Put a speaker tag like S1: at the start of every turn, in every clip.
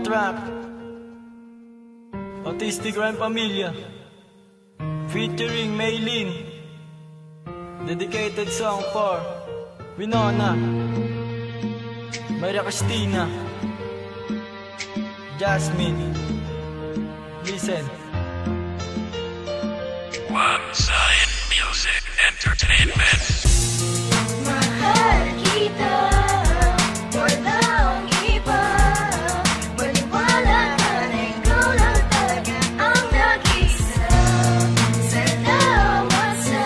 S1: Trap Autistic Rhyme Pamilya featuring Maylin. Dedicated song for Winona, Maria Cristina, Jasmine. Listen.
S2: One Zion Music Entertainment.
S3: Mahal kita, walang iba. Maniwala ka na ikaw lang talaga ang nag-isa. Salamat sa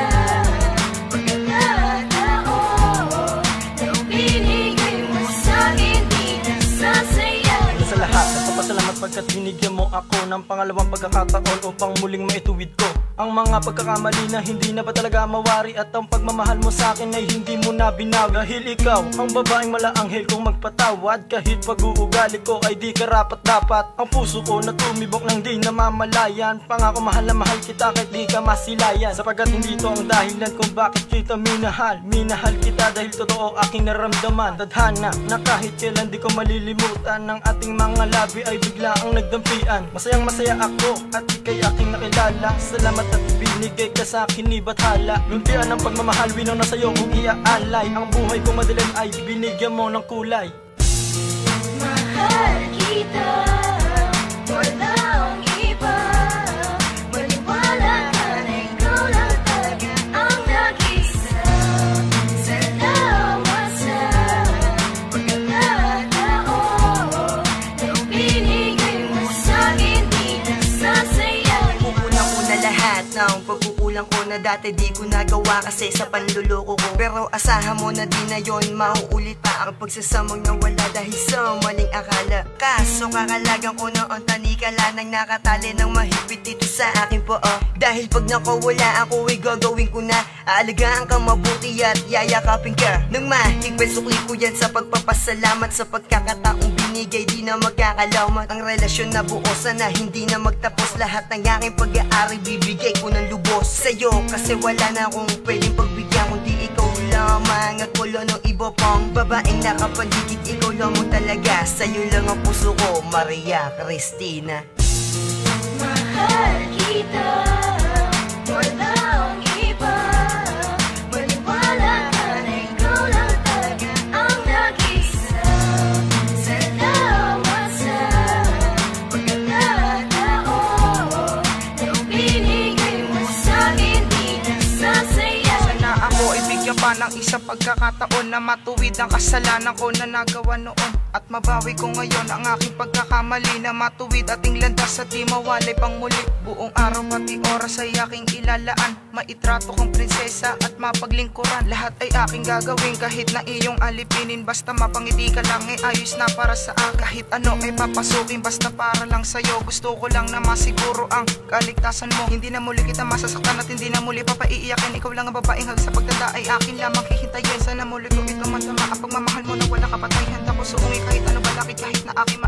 S3: pagkakataon na binigay mo sa'kin, di nasasayang.
S1: Sa lahat, nagpapasalamat pagkat binigyan mo ako ng pangalawang pagkakataon upang muling maituwid ko ang mga pagkakamali na hindi na ba talaga mawari. At ang pagmamahal mo sa akin ay hindi mo na binawi. Dahil ikaw ang babaeng malaanghel kong magpatawad. Kahit pag-uugali ko ay di karapat dapat. Ang puso ko na tumibok nang di namamalayan. Pangako mahal na mahal kita kahit di ka masilayan. Sapagkat hindi ito ang dahilan kung bakit kita minahal. Minahal kita dahil totoo aking naramdaman. Tadhana na kahit kailan di ko malilimutan. Ng ating mga labi ay bigla ang nagdampian. Masayang masaya ako at ikay aking nakilala. Salamat at binigay ka sa akin ni Bathala. Luntian ng pagmamahal, winaw na sa'yo kung iaalay. Ang buhay ko madilim ay binigyan mo ng kulay.
S3: Mahal kita, walang iba. Maniwala ka na ikaw lang talaga ang nag-isa. Salamat sa pagkakataon na binigay mo sa'kin, di nasasayang.
S4: Una lahat ng pagkukulang ko na dati di ko nagawa kasi sa panluloko ko. Pero asahan mo na di na yon mauulit pa ang pagsasamang nawala dahil sa maling akala. Kaso kakalagan ko noon tanikala nang nakatali ng mahigpit dito sa akin po Dahil pag nakawala ako ay gagawin ko na. Aalagaan ka mabuti at yayakapin ka nang mahigpit. Sukli ko yan sa pagpapasalamat sa pagkakataong binigay. Di na magkakalamat ang relasyon na buo. Sana hindi na magtapos lahat ng aking pag-aari. Bibigay ko ng lubos sa'yo kasi wala na akong pwedeng pagbigyan kundi ikaw lamang. At wala ng iba pang babaeng nakapaligid. Ikaw lang mo talaga, sa'yo lang ang puso ko, Maria Cristina.
S3: Mahal kita, walang iba. Maniwala ka na ikaw lang talaga ang nag-isa. Salamat sa pagkakataon na binigay mo sa'kin, di nasasayang.
S5: Sana ako ay bigyan pa ng isang pagkakataon na matuwid ang kasalanan ko na nagawa noon. At mabawi ko ngayon ang aking pagkakamali na matuwid ating landas at di mawalay pang muli. Buong araw pati oras ay aking ilalaan. Maitrato kong prinsesa at mapaglingkuran. Lahat ay aking gagawin kahit na iyong alipinin. Basta mapangiti ka lang ay ayos na para sa akin. Kahit ano ay papasukin basta para lang sa'yo. Gusto ko lang na masiguro ang kaligtasan mo. Hindi na muli kita masasaktan at hindi na muli papaiiyakin. Ikaw lang ang babaeng hag sa pagtanda ay akin lamang hihintayin. Sana muli ko ito matama ang pagmamahal mo na wala kapatay. Handa ko suungi kahit ano balakid kahit na aking